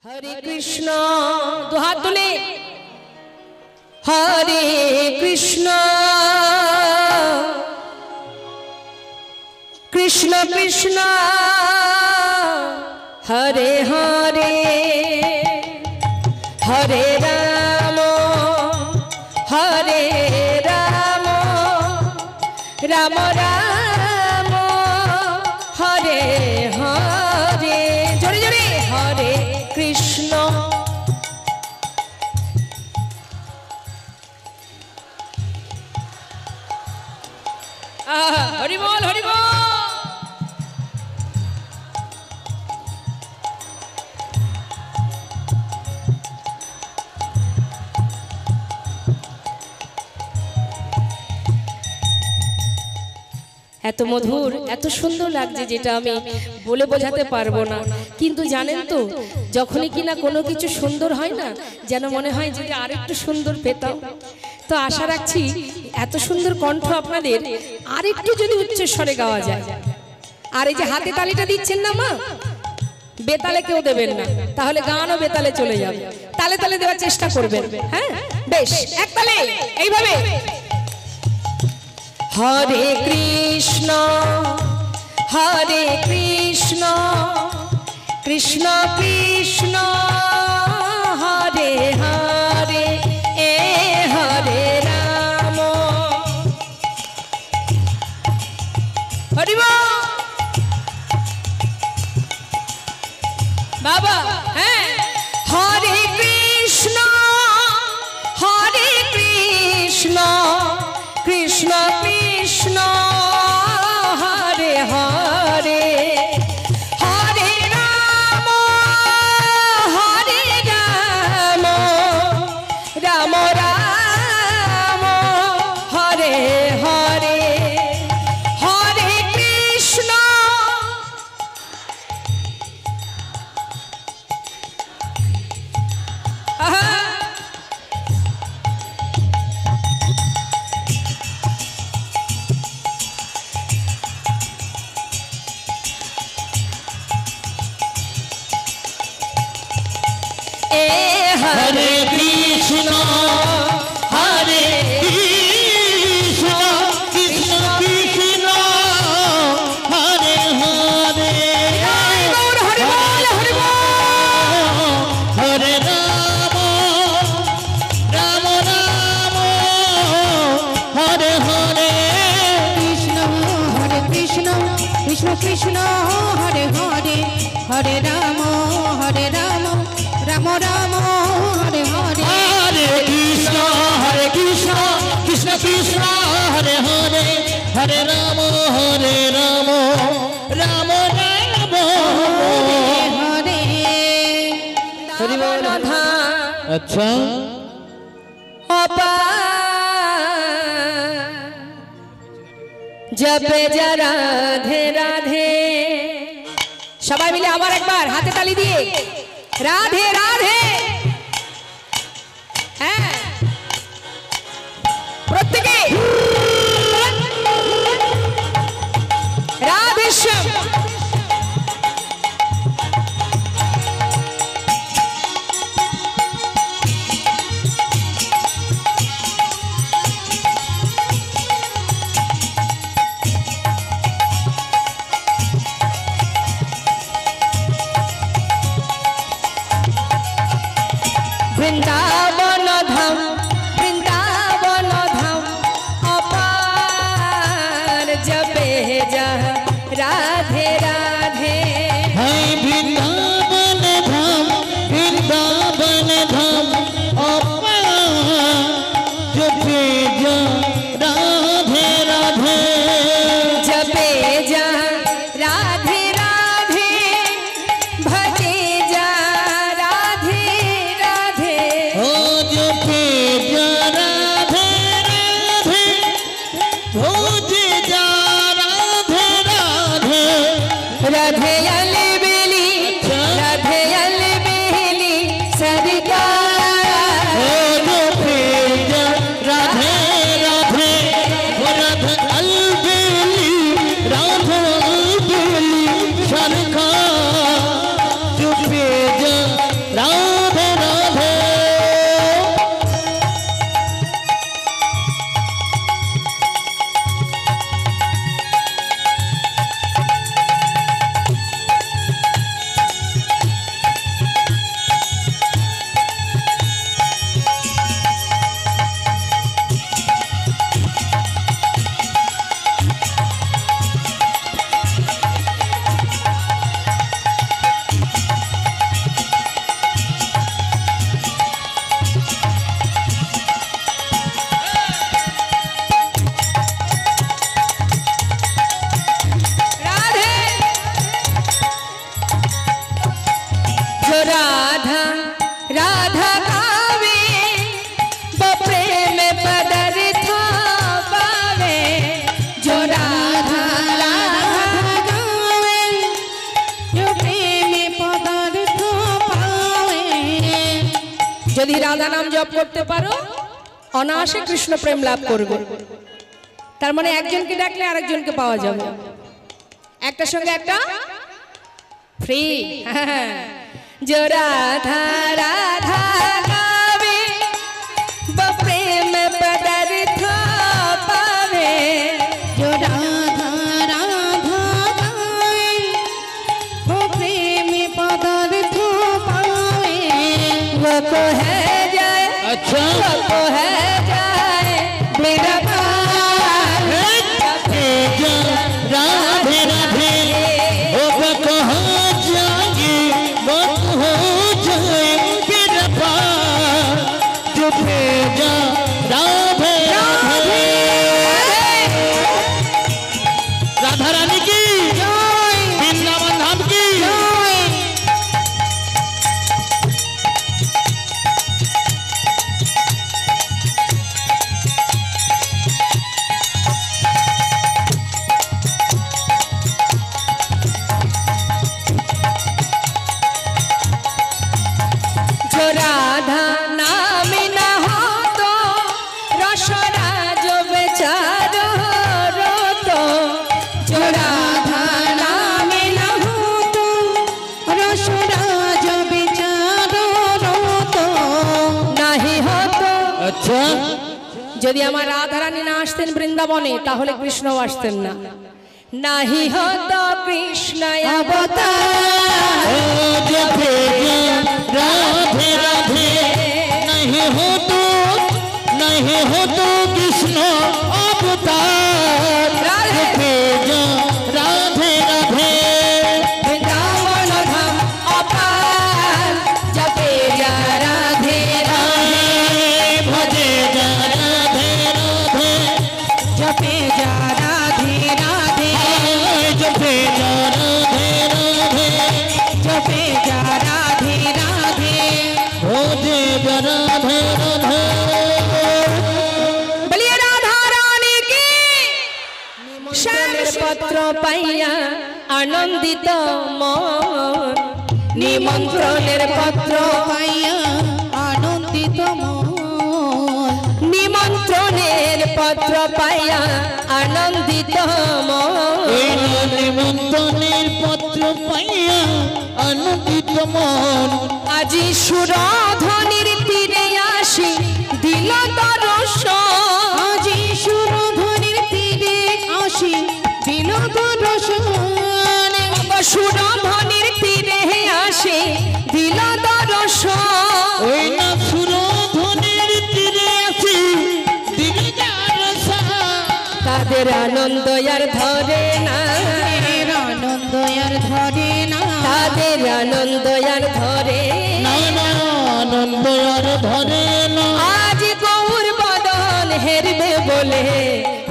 हरे कृष्णा दो हाथ तुले हरे कृष्णा कृष्ण कृष्ण हरे हरे हरे राम राम राम हरे हरे जोरे जोरे हरे कृष्ण हरि बोल हरि बोल। এত মধুর এত সুন্দর লাগছে যেটা আমি বলে বোঝাতে পারবো না। কিন্তু জানেন তো যখনই কিনা কোনো কিছু সুন্দর হয় না যেন মনে হয় যে আরেকটু সুন্দর পেতাম। তো আশা রাখছি এত সুন্দর কণ্ঠ আপনাদের আরেকটু যদি উচ্চস্বরে গাওয়া যায়। আর এই যে হাতে তালিটা দিচ্ছেন না মা, বেতালে কেউ দেবেন না, তাহলে গানও বেতালে চলে যাবে। তালে তালে দেওয়ার চেষ্টা করবেন। হ্যাঁ বেশ, এক তালে এইভাবে हरे कृष्ण कृष्ण कृष्ण हरे हरे हरे राम हरि बोल बाबा हैं। हरे कृष्ण कृष्ण कृष्ण हरे हरे हरे राम राम राम हरे हरे हरे कृष्ण हरे कृष्ण कृष्ण कृष्ण हरे हरे हरे राम राम राम हरे हरे कृष्ण कृष्ण कृष्ण हरे हरे हरे राम राम राम हरे हरे हरे कृष्ण कृष्ण कृष्ण हरे हरे हरे राम राम राम हरे हरि बोल। अच्छा जपे जा राधे राधे सबाई मिले आबार एक बार हाथे ताली दिए राधे राधे हैं प्रत्येके राधे श्याम वृंदावन धाम अपार जपे जा राधे राधे वृंदावन धाम अपार जपे जा राधे राधे जपे जा राधे राधे भजे जा राधे राधे ओ जपे जा राधे राधे भजे जा राधे राधे राधे अले बेली सरकार ओ जपे जा राधे राधे राधे अलबेली सरकार जपे जा যদি রাধা নাম জপ করতে পারো অনায়াসে কৃষ্ণ প্রেম লাভ করবে। তার মানে একজনকে ডাকলে আরেকজনকে পাওয়া যাবে, একটার সঙ্গে একটা ফ্রি। जो राधा राधा गावे वो प्रेम पदार्थ पावे, जो राधा राधा गावे वो प्रेम पदार्थ पावे, वो को है जाए अच्छा वो को है जाए मेरा राधे राधे वो कहाँ जाएंगे वो हो जाएंगे रबा जो भेजा राधे राधे। राधा रानी की वृंदावन धाम की जो राधा नाम न हो तो रसरा जो बेचारो रोतो, जो राधा नाम न हो तो रसराज बेचारो रोतो, नहीं हो तो। अच्छा যদি আমার রাধা রানী না আসতেন বৃন্দাবনে তাহলে কৃষ্ণ আসতেন না। নাহি হতো কৃষ্ণ অবতার, ओ जो भेजा राधे राधे नहीं हो तो कृष्ण अवतार जो भेजा राधे राधे। বৃন্দাবন ধাম অপার জপে যা রাধে রাধে, भजे जा राधे राधे जपे जा राधे राधे, जो भेजा राधे राधे जपे जा राधे राधे। भजे जा राधे राधे। বলিয়ে রাধা রানী কি। শ্যামের পত্র পাইয়া আনন্দিত মন, নিমন্ত্রণের পত্র পাইয়া আনন্দিত মন, নিমন্ত্রণের পত্র পাইয়া আনন্দিত মন, নিমন্ত্রণের পত্র পাইয়া আনন্দিত মন আজি সুরধ্বনির তীরে আসি দিল দর্শন, আজি সুরধ্বনির তীরে আসি দিল দর্শন, সুরধ্বনির তীরে আসি দিল দর্শন। ওই না সুরধ্বনির তীরে আসি দিল দর্শন। তাদের আনন্দ আর ধরে না, এর আনন্দ আর ধরে না, তাদের আনন্দ আর ধরে না না আনন্দ আর ধরে না। আজ গৌর বদন হেরবে বলে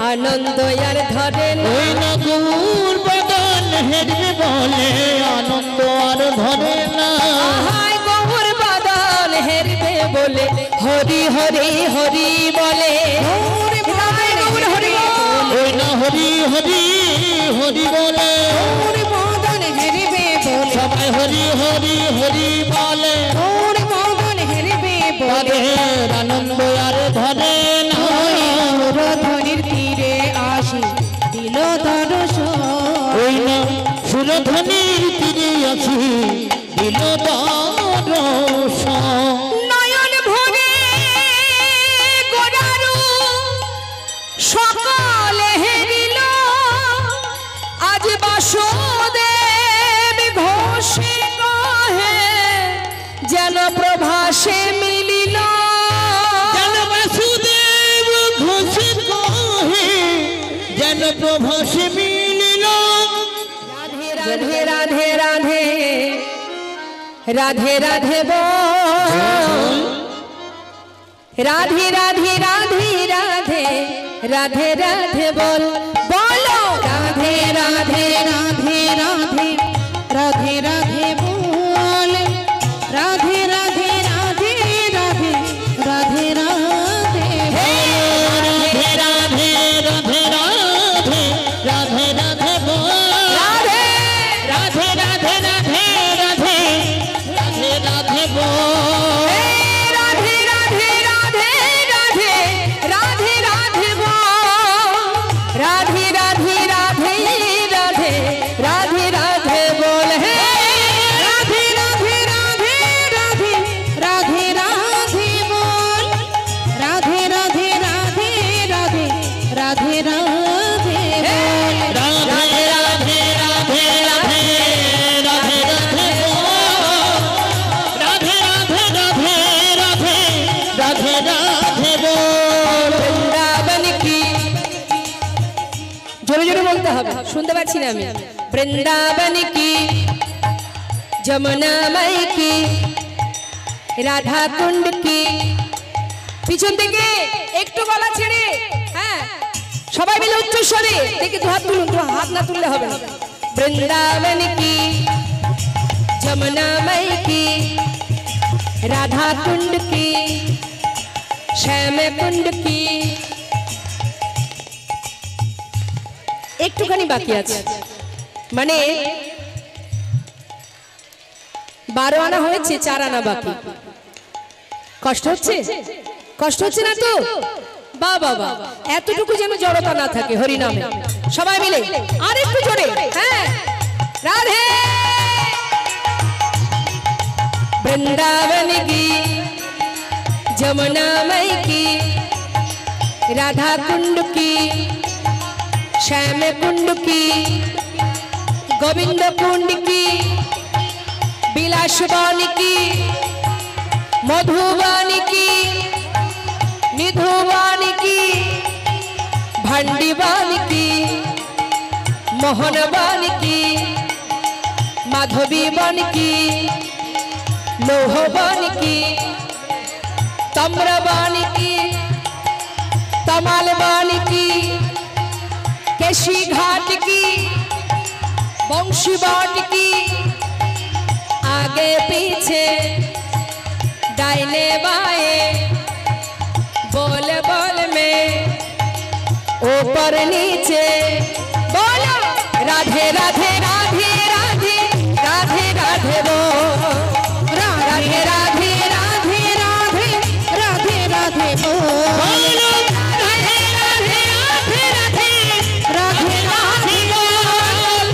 আনন্দ আর ধরে না। ওই না গৌর বদন হেরবে বলে আনন্দ আর ধরে না। আহাই গৌর বদন হেরবে বলে হরি হরি হরি বলে, গৌর তাই গৌর হরি বল। ওই না হরি হরি হরি বলে গৌর মদন হেরবে বলে, সবাই হরি হরি হরি বলে। গৌর মদন হেরবে বলে, তাদের আনন্দ আর ধরে না। সুরধ্বনির তীরে আসি দিল দর্শন, ওই না সুরধ্বনির তীরে আছি দিল দর্শন। নয়ন ভরে গোরারু সকলে হেরিল, আজ বাসুদেব ঘোষে কহে যেন প্রভাসে মিলিল, যেন বাসুদেব ঘোষে কহে যেন প্রভাসে মিলিল। রাধে রাধে রাধে রাধে রাধে বল, রাধে রাধে রাধে রাধে রাধে রাধে বল, বলো রাধে রাধে রাধে রাধে রাধে রাধে বল, রাধে রাধে রাধে রাধে রাধে রাধে রাধে রাধে রাধে রাধে রাধে রাধে বল। রাধে রাধে রাধে রাধে রাধে রাধে রাধে বল। রাধে শুনতে পাচ্ছি না আমি। বৃন্দাবন কি যমুনা মাই কি রাধা কুণ্ড কি। পিছন থেকে একটু গলা ছেড়ে, হ্যাঁ সবাই মিলে উচ্চ স্বরে দেখি, দু হাত তুলুন, দু হাত না তুললে হবে না। বৃন্দাবন কি যমুনা মাই কি রাধা কুণ্ড কি শ্যাম কুণ্ড কি। একটুখানি বাকি আছে, মানে 12 আনা হয়েছে, 4 আনা বাকি। কষ্ট হচ্ছে? কষ্ট হচ্ছে না তো? বা বাবা, এতটুকু যেন জড়তা না থাকে হরিনামে। সবাই মিলে আর একটু জোরে, হ্যাঁ রাধে। বৃন্দাবন কি যমুনা মাই কি রাধা কুণ্ড কি শ্যাম কুণ্ড কি গোবিন্দ কুণ্ড কি বিলাসবন কি মধুবন কি নিধুবন কি ভণ্ডিবন কি মোহনবন কি মাধবী বন কি लोहबन की तम्रबन की तमालबन की केशी घाट की वंशीबाट की आगे पीछे दाहिने बाएं बोल बोल में ऊपर नीचे बोलो राधे राधे राधे राधे राधे राधे बोल राधे राधे राधे राधे राधे राधे बोल राधे राधे राधे राधे राधे राधे बोल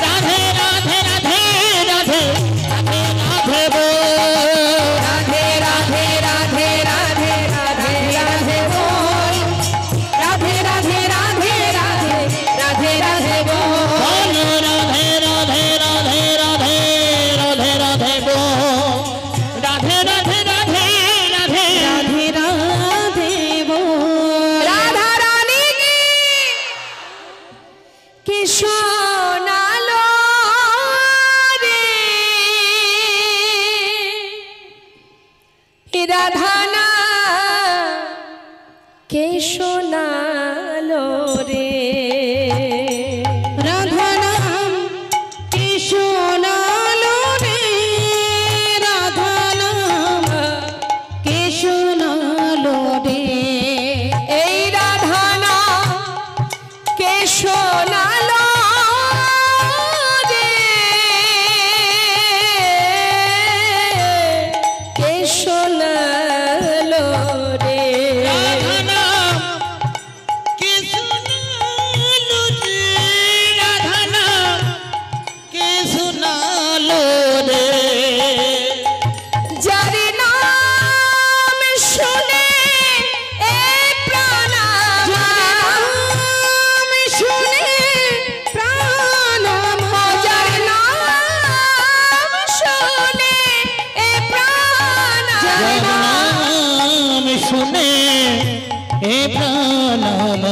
राधे राधे राधे राधे राधे राधे बोल राधे राधे राधे राधे राधे राधे बोल राधे राधे राधे राधे राधे राधे बोल राधे राधे राधे राधे राधे राधे बोल राधे राधे राधे राधे राधे राधे बोल। राधा रानी की सोनालो रे राधाना के सोनालो रे राधा नाम के सोनालो रे राधा नाम के सोनालो रे এই রাধানা কে সোনালো রে কে সোনালো রে राधा नाम के सुनालो रे राधा नाम के सुनालो रे যার নাম শুনে এ প্রাণ नाम सुने प्राण যার নাম শুনে এ প্রাণ नाम सुने ए प्राणम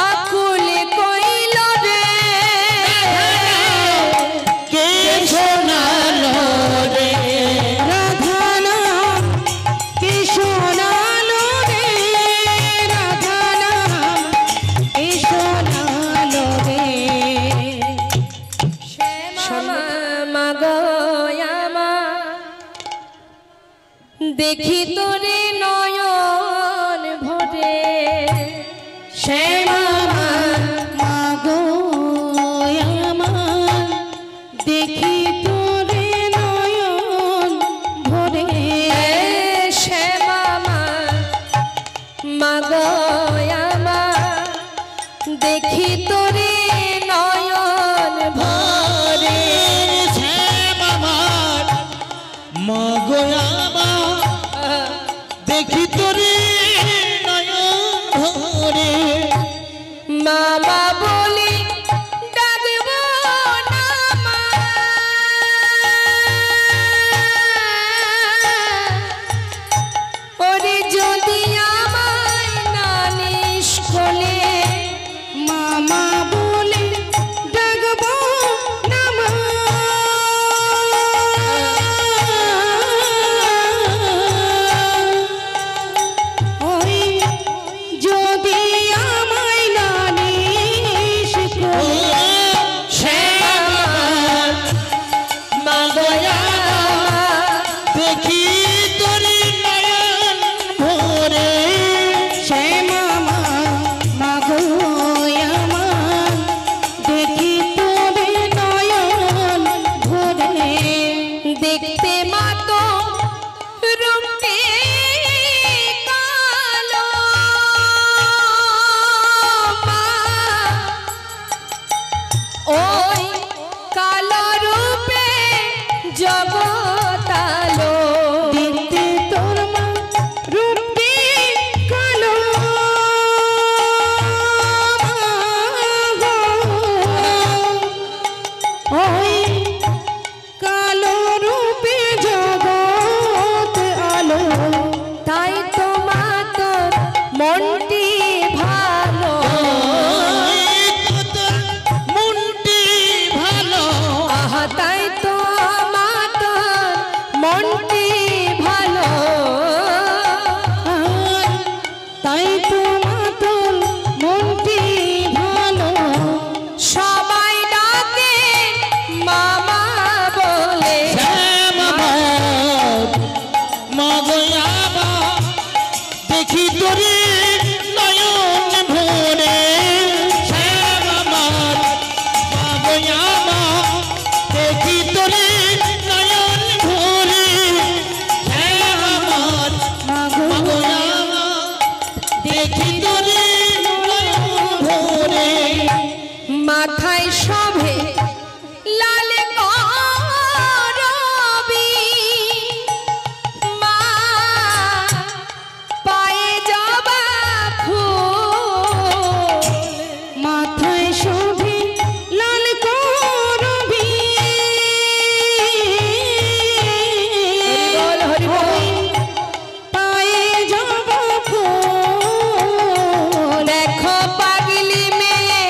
আকুল কইল রে के सुनालो रे राधा नाम के सोनालो रे राधा नाम के सोनालो रे শ্যামা মাগয়ামা দেখি তোরে নয়ন ভরে শ্যামা মাগো আমার দেখি তোরে নয়ন ভরে শ্যামা মাগয়ামা দেখি তোরে নয়ন ভরে শ্যাম আমার মগয়ামা ওই কালো রূপে জগতালো দেখতে তোর মা রূপে কালো ওই কালো রূপে জগৎ আলো তাই তোমা তোর মনটি ভালো মনটি ভালো আহা তাই তোমা তোর মনটি ভালো তাই তোমার তোর মনটি ভালো সবাই ডাকে মামা বলে মাগয়াবা দেখি তোরে নয়ন ভরে শ্যাম আমার মাগয়াবা দেখি তোরে নয়ন ভরে শ্যাম আমার মাগয়াবা দেখি তোরে নয়ন ভরে মাথায় শোভে লাল করবি মা পায়ে জবা ফুল মাথায় শোভে লাল করবি বল হরি বল পায়ে যাব ফুল দেখো পাগলি মেয়ে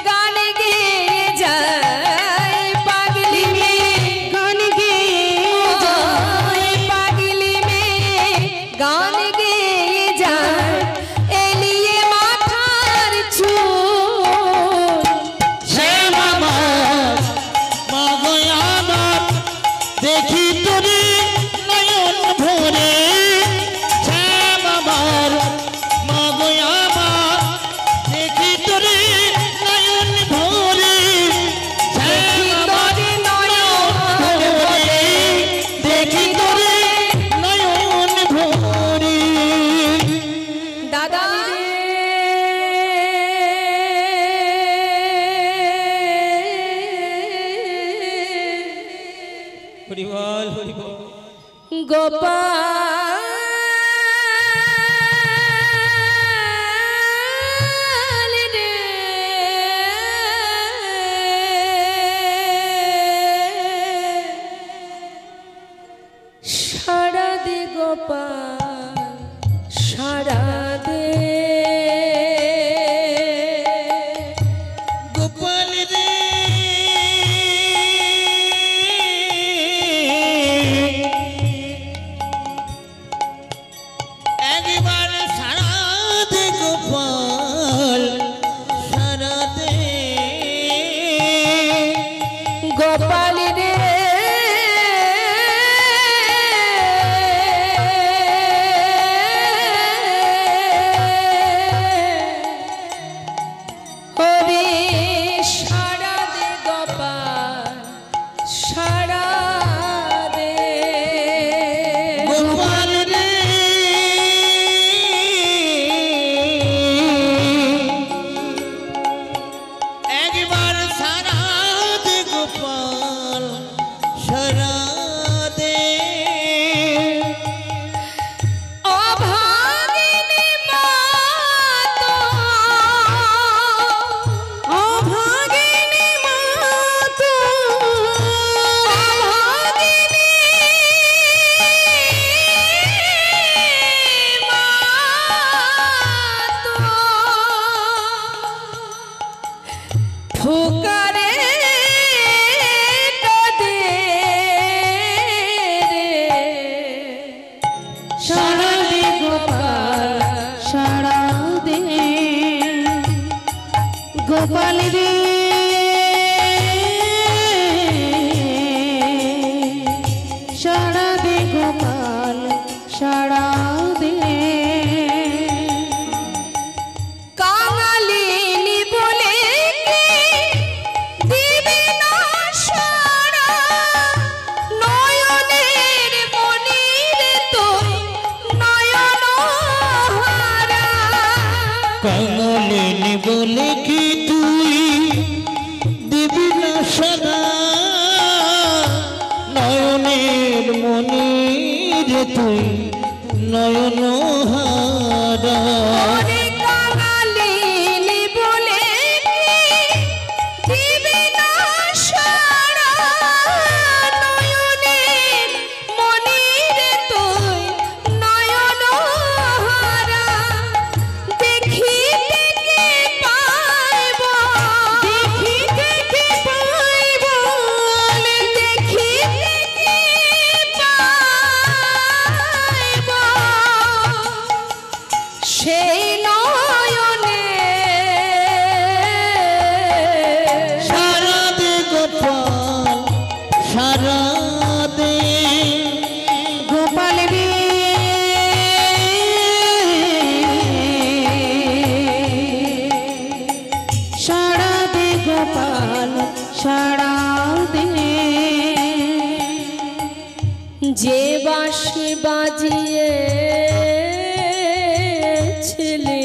গান গেয়ে যায় পাগলি মেয়ে গান গেয়ে যায় পাগলি মেয়ে গান গেয়ে যায় এলিয়ে মাথার চুল শ্যাম আমার মাগয়াবা দেখি তোরে নয়ন ভরে শ্যাম আমার মাগয়াবা দেখি তোরে নয়ন ভরে শ্যাম আমার নয়ন ভরে দেখি তোরে নয়ন ভরে দাদা হরিবল হরিবল গোপাল রে সারা দে গোপাল সারা দে গোপাল রে একবার সারা দে গোপাল সারা দে গোপাল রে ওরে সারা দে গোপাল সারা দে গোপাল রে একবার সারা দে গোপাল সদা নয়নের মনি রে তুই নয়ন হারা ওরে কাঙালিনী বলে কি দিবে না সারা নয়নের মনি রে তুই নয়ন হারা দেখিতে কে পাইব দেখিতে কে পাইব দেখিতে কে পাইব সেই নয়নে সারা দে গোপাল সারা দে গোপাল রে সারা দে গোপাল সারা দে যে বাঁশি বাজিয়ে ছিলে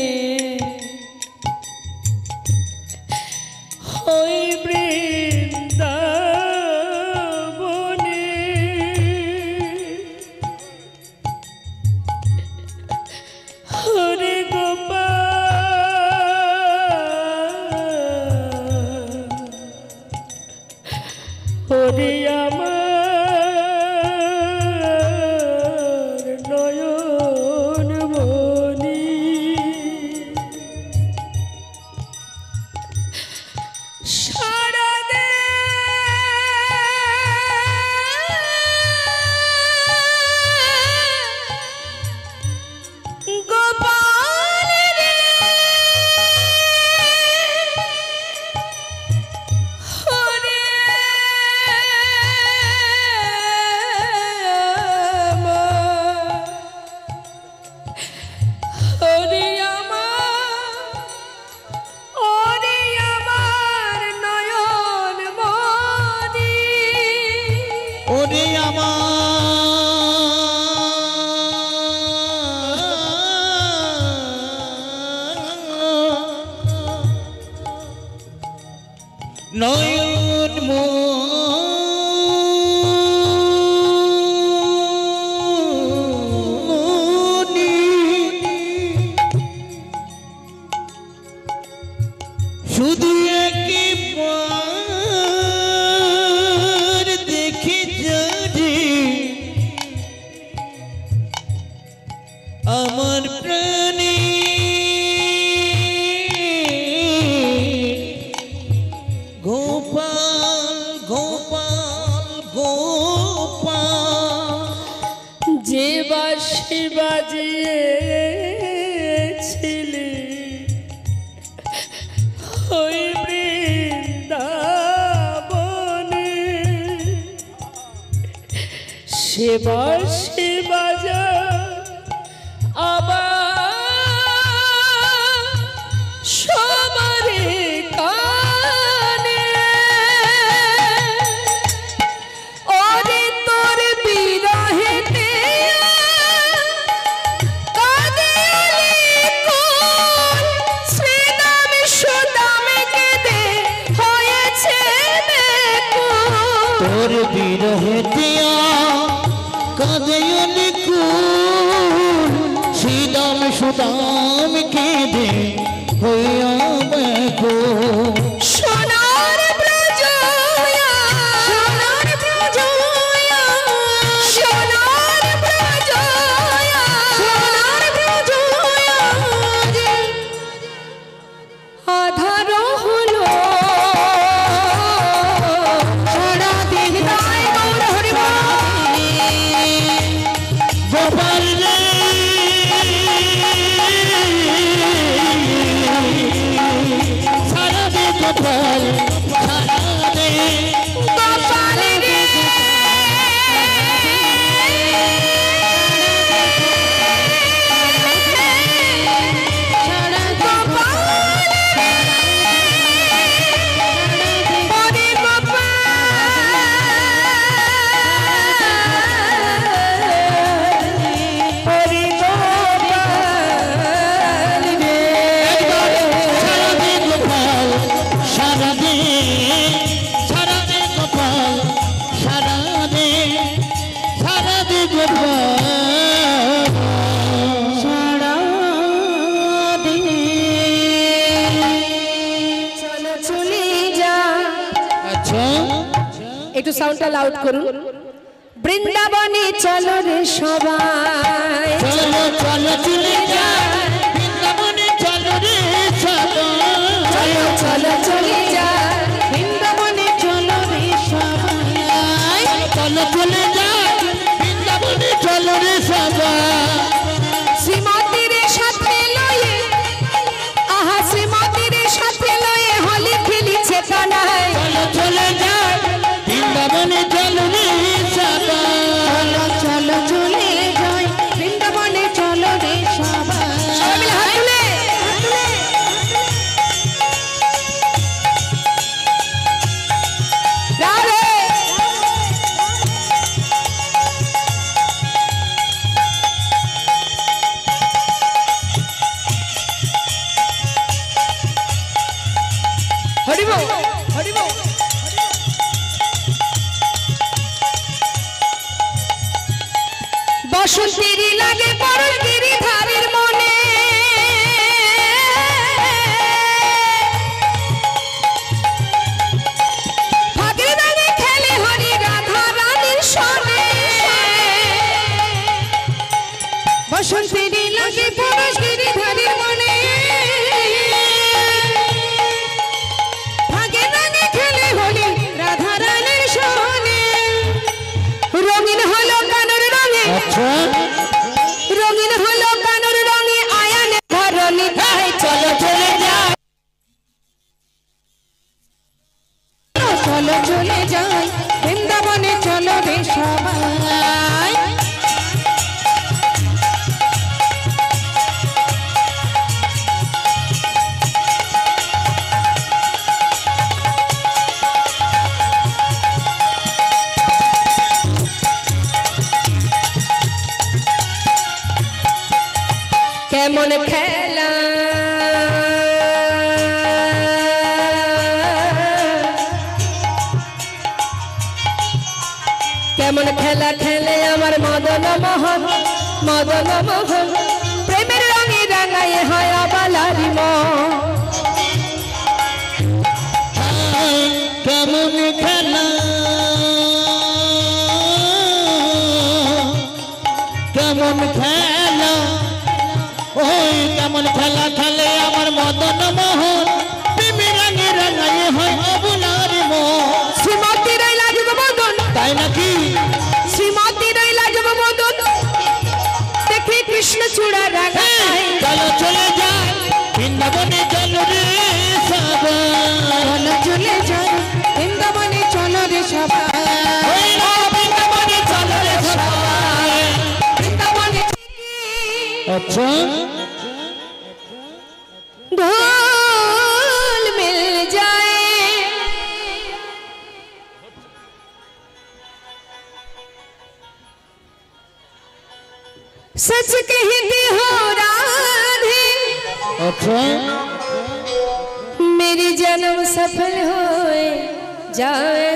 ওই বৃন্দাবনে হরে গোপাল হরে আমার নয়ন মনি সারা দে গোপাল রে হরে আমার হরে আমার নয়ন মনি ওরে আমার নয়ন মনি শুধু একবার দেখে যারে আমার প্রাণী গোপাল গোপাল গোপাল যে বাঁশি বাজিয়েছিলি ওই বৃন্দাবনে সে বাঁশি বাজা আবার সবারে কানে ওরে তোর বিরহেতে কাঁদে কোন শ্রীদাম সুদাম কেঁদে হয়েছে বেকুল তোর বিরহেতিয়া কাঁদয়নি কুল শ্রীদাম সুদাম কেঁদে হইয়া ব্যাকুল সোনার ব্রজয়া সোনার ব্রজয়া সোনার ব্রজয়া সোনার ব্রজয়া যে আধার হলো সারা দিন তাই গৌর হরি গোপাল রে সারা দে একটু সাউন্ডটা লাউড করুন। বৃন্দাবনে চলো রে সবাই, চলো চলো চলে যাই বৃন্দাবনে, চলো রে সবাই, চলো চলো চলে যাই বৃন্দাবনে চলো রে সবাই, চলো চলে যাই বৃন্দাবনে, চলো রে সবাই। শ্রীমতীর সাথে লয়ে, আহা শ্রীমতীর সাথে লয়ে হোলি খেলিছে কানাই, চলো চলে যাই বৃন্দাবনে, চলো রে সবাই। চলো চলো চলে যাই বৃন্দাবনে চলো রে সবাই। সবাই মিলে হাত তুলে। রাধে। হরি বল, হরি বল। বসন্তের লাগে পরশ গিরিধারীর মনে, ফাগুন রাঙে খেলে হরি রাধা রানীর সনে। বসন্তের লাগে পরশ গিরিধারীর মনে, ফাগুন রাঙে খেলে হরি রাধা রানীর সনে। রঙিন হলো কানর রঙে, আচ্ছা রঙিন হলো কানুর রঙে আয়ানে ধরণী তাই চলো চলে যাই, চলো চলে যাই বৃন্দাবনে চলো রে সবাই। কেমন খেলা কেমন খেলা খেলে আমার মদন মোহন, মদন মোহন প্রেমের রঙে রাঙায় হয় আবালারি মন। কেমন খেলা, কেমন খেলা, ওই কেমন খেলা খেলে আমার মদন মোহন, প্রেমে রাঙে রাঙায় হয় অবলার মন। শ্রীমতী রইলা যুগমদন, তাই নাকি? শ্রীমতী রইলা যুগমদন, দেখি কৃষ্ণ চূড়া রাঙাই, চলো চলে যাই বৃন্দাবনে, চলো রে সবাই। চলো চলে যাই বৃন্দাবনে চলো রে সবাই। ওই রে বৃন্দাবনে, চলো রে সবাই। বৃন্দাবনে আচ্ছা ढोल मिल जाए, सच कहती हो राधे, আচ্ছা मेरी जन्म सफल हो जाए।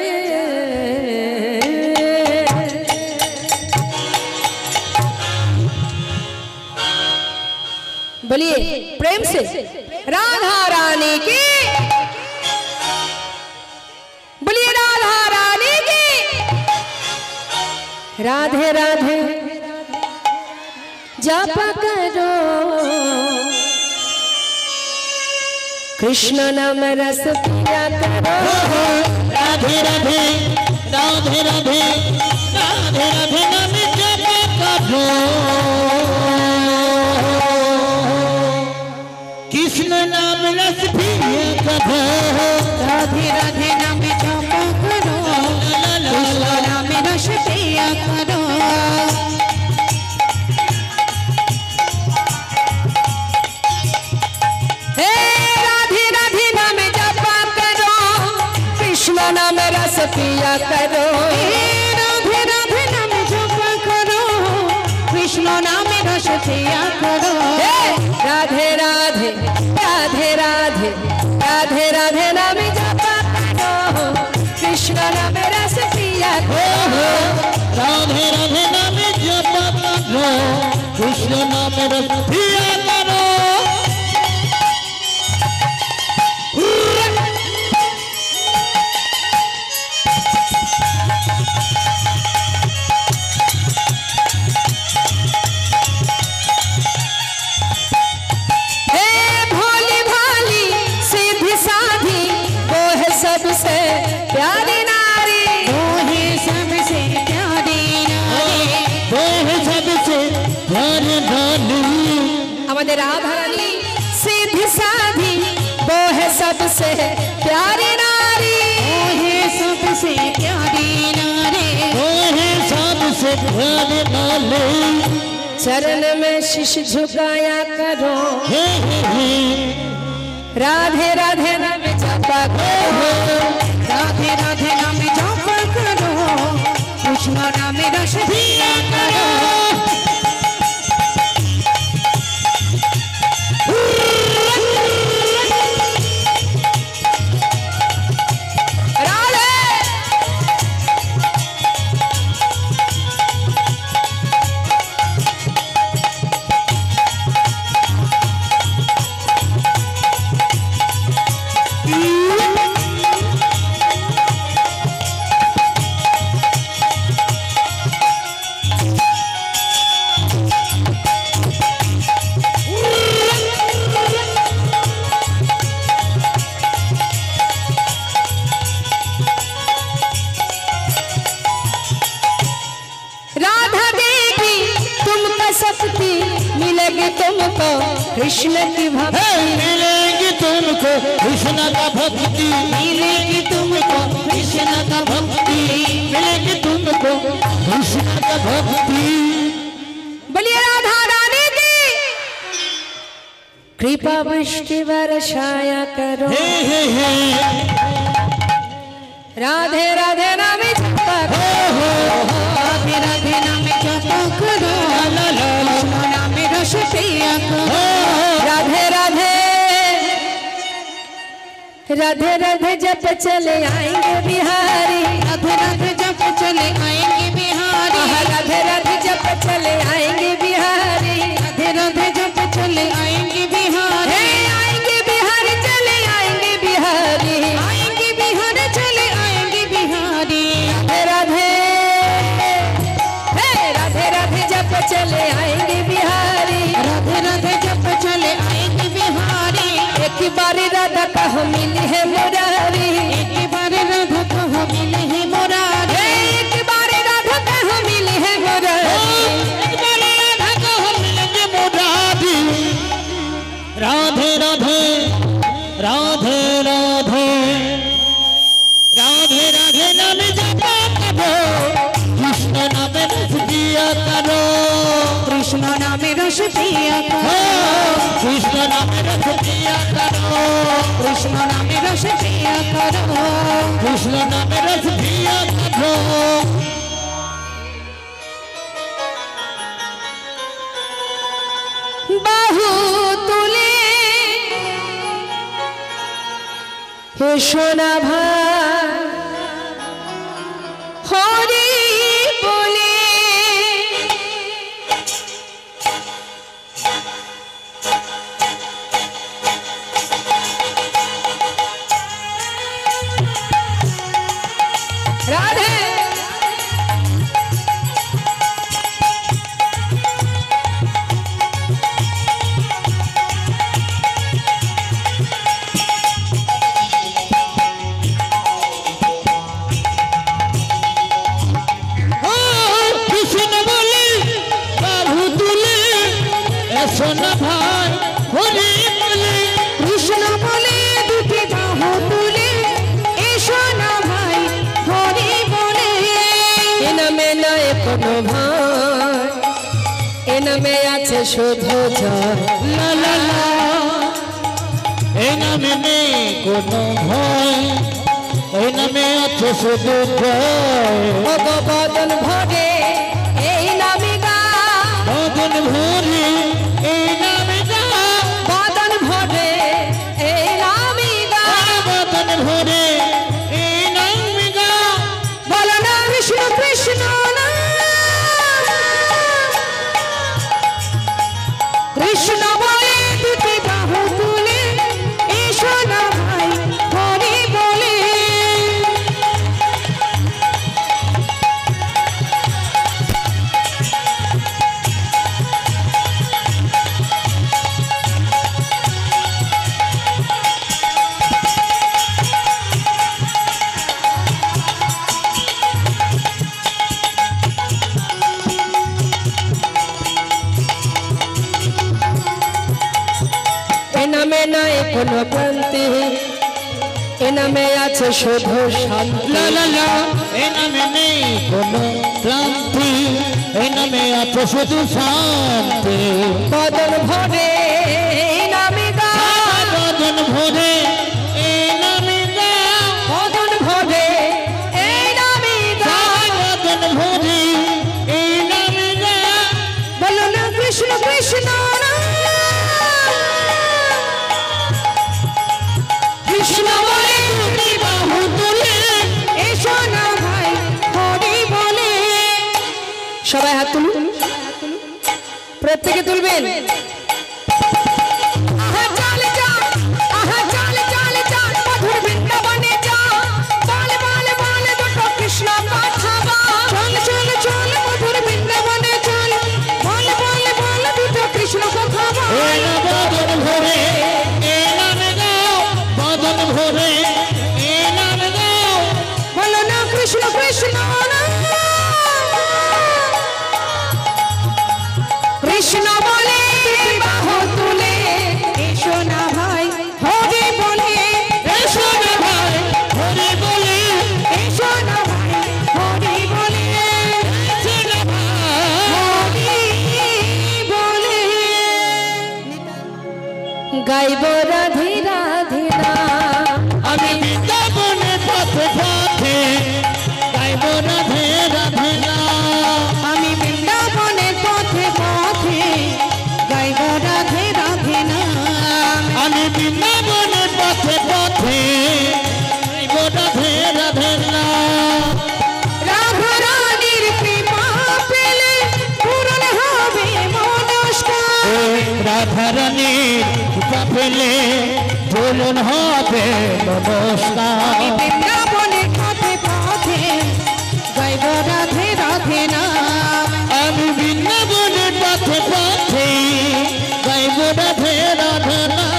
बोलिए प्रेम से राधा रानी की, बोलिए राधा रानी की। राधे राधे जप करो, कृष्ण नाम रस पिया करो। राधे राधे राधे राधे राधे राधे नाम जप करो, कृष्ण नाम रस पिया करो। राधे राधे नाम जप करो, कृष्ण नाम रस पिया करो। हे राधे राधे नाम जप करो, कृष्ण नाम रस पिया करो। राधे राधे नाम जप करो, कृष्ण नाम रस पिया करो। हे राधे राधे राधे राधे राधे राधे नाम जप करो, कृष्ण नाम रस पिया करो। राधे राधे नाम जप करो, कृष्ण नाम रस पिया करो। बोले राधा रानी सीधी साधी वो है सबसे प्यारी नारी, वो है सबसे प्यारी नारी, वो है सबसे प्यारी नारी। चरण में शीश झुकाया करो, हे राधे राधे नाम जपा करो, राधे राधे नाम जप करो, कृष्ण नाम रस पिया करो। तुमको कृष्ण की भक्ति, मिलेगी तुमको कृष्ण का भक्ति, मिलेगी तुमको कृष्ण का भक्ति, मिलेगी तुमको कृष्ण का भक्ति। बोलिए राधा रानी की कृपा वृष्टि वर्षाया करो, राधे राधे नाम जपा करो, राधे राधे नाम जप करो, कृष्ण नाम रस पिया करो। राधे राधे राधे राधे जप चले आएंगे बिहारी, राधे राधे जप चले आएंगे बिहारी, राधे राधे जप चले आएंगे बिहारी, राधे राधे जप चले आएंगे बिहारी, आएंगे बिहारी चले आएंगे बिहारी, आएंगे बिहारी चले आएंगे बिहारी। राधे राधे राधे जप चले आएंगे बिहारी, राधे राधे जप चले आएंगे बिहारी, एक बारी राधा कहो मिली है मुरारी, एक बार राधा कहो मिले है मुरारी, एक बारी राधा कहो मिली है मुरारी, एक बार राधा कहो मिलेंगे मुरारी। राधे राधे राधे राधे राधे राधे नाम जपा करो, कृष्ण नाम रस पिया करो, कृष्ण नाम रस पिया करो, कृष्ण नाम रस पिया करो, कृष्ण नाम रस पिया करो। कृष्ण नाम रस पिया करो। बाहु तुले हे सोना भाई हरि बोले, राधे कृष्ण बोले बाबू तुले सोना भाई होली बोले, कृष्ण बोले दुटी बाहु तुले, ए सोना भाई हरि बोले। এনামে নয় কোনো ভাই, এনামে আছে শুধু জয়, লা লা লা এই নামে নেই কোনো ভয়, এই নামে আছে শুধু জয়। ভগবদন ভরে এই নামে গা, বদন ভরে এই নামে গা, বদন ভরে এই নামে গা, বদন ভরে এই নামে গা। বলো না বিষ্ণু কৃষ্ণ না, কৃষ্ণ বলে দুটি বাহু তুলে, এ সোনা ভাই হরি বলে। ক্লান্তি এ নামে আছে শুধু শান্তি লা লা লা এই নামে নেই কোনো ক্লান্তি এই নামে আছে শুধু শান্তি বদন ভরে এই নামে গাও বদন ভরে এই নামে গাও বদন ভরে এই নামে গাও বদন ভরে এই নামে গাও বলো না কৃষ্ণ কৃষ্ণ কৃষ্ণ বলে তুমি বাহু তুলে এসো না ভাই হরি বলে সবাই হাত তুলুন প্রত্যেকে তুলবেন আহা চল চল আহা চল চল চল মধুর বৃন্দাবনে যা বলে বলে বলে দুটো কৃষ্ণ কথা বল চল চল চল মধুর বৃন্দাবনে চল বলে বলে বলে দুটো কৃষ্ণ কথা বল এই না বদন ভরে এই নামে গাও বদন ভরে এই নামে গাও বলো না কৃষ্ণ কৃষ্ণ কৃষ্ণ বলে বাহু তুলে এসো না ভাই হরি বলে এসো না ভাই হরি বলে এসো না ভাই হরি বলে এসো না ভাই হরি বলে গাইব রাধে রাধে নাম আমি বৃন্দাবনের পথে পথে গাইব রাধে রাধে নাম আমি বৃন্দাবনের পথে পথে গাইব রাধে রাধে নাম আমি বৃন্দাবনের পথে পথে গাইব রাধে রাধে নাম রাধা রানীর কৃপা পেলে পূরণ হবে মনস্কার ওই রাধারানীর কৃপা পেলে পূরণ হবে নমস্কার বৃন্দাবনের পথে পথে গাইব রাধে রাধে নাম আমি বৃন্দাবনের পথে পথে গাইব রাধে রাধে নাম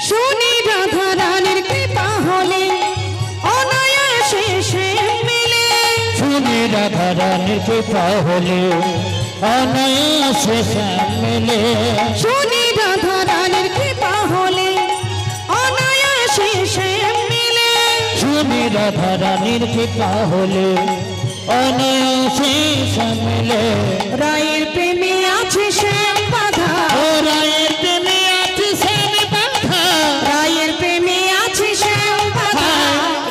শুনি রাধা রানীর কৃপা হলে অনায়াসে সে মিলে শুনি রাধারানীর কৃপা হলে অনায়াসে শ্যামেলে শুনি রাধা রানীর কৃপা হলে অনায়াসে সে মিলে শুনি রাধারানীর কৃপা হলে অনায়াসে শ্যামেলে রায়ের প্রেমে আছে শ্যাম বাধা ও রায়ের প্রেমে আছে শ্যাম বাধা রায়ের প্রেমে আছে শ্যাম বাধা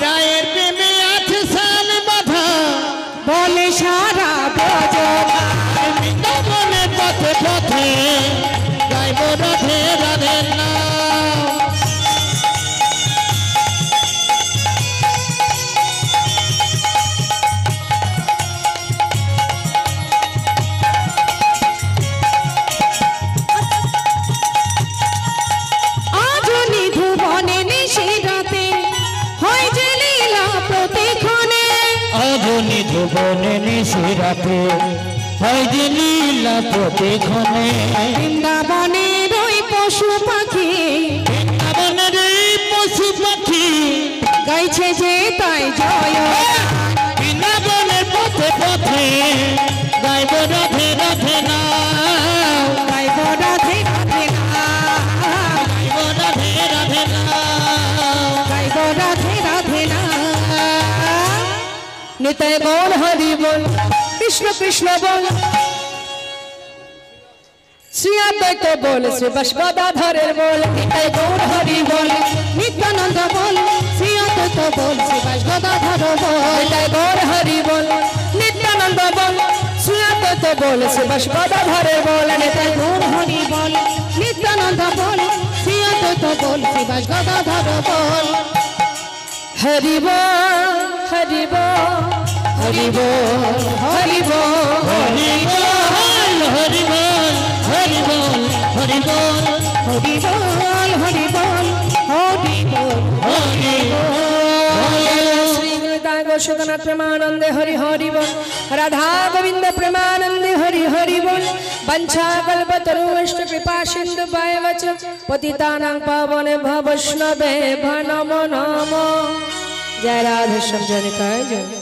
রায়ের প্রেমে আছে শ্যাম বাধা বলে সারা ব্রজ বৃন্দাবনের পথে পথে গাইব রাধে রাধে নাম আজ নিধু বনে নিশিরাতে হয় যে লীলা প্রতিক্ষণে আধুনি ধুবনে নিশিরাতে হয় যে লীলা প্রতিক্ষণে বৃন্দাবনের ওই পশু পাখি বৃন্দাবনের এই পশু পাখি গাইছে যে তাই জয় বৃন্দাবনের পথে পথে গাইব রাধে রাধে নাম গাইব রাধে রাধে নাম গাইব রাধে রাধে নাম গাইব রাধে রাধে নাম নিতাই বল হরি বল কৃষ্ণ কৃষ্ণ বল শ্রী অদ্বৈত বল শ্রী বৈষ্ণবধারের বল নিতাই গৌর হরি বল নিত্যানন্দ বল শ্রী অদ্বৈত বল শ্রী বৈষ্ণবধার বল নিতাই গৌর হরি বল নিত্যানন্দ বল শ্রী অদ্বৈত বল শ্রী বৈষ্ণবধারের বল নিতাই গৌর হরি বল নিত্যানন্দ বল শ্রী অদ্বৈত বল শ্রী বৈষ্ণবধার বল হরি বল হরি বল হরি বল হরি বল হরি বল হরি বল হরি বল হরি বল गोशोकनाथ प्रेमानंदे हरि हरि बोल राधा गोविंद प्रेमानंदे हरि हरि बोल वंशा कल्पतरुश्च कृपा सिंधु पायवच पतितानां पावनेभ्यो वैष्णवेभ्यो नमो नमो जय राधे श्याम जय निताय जय।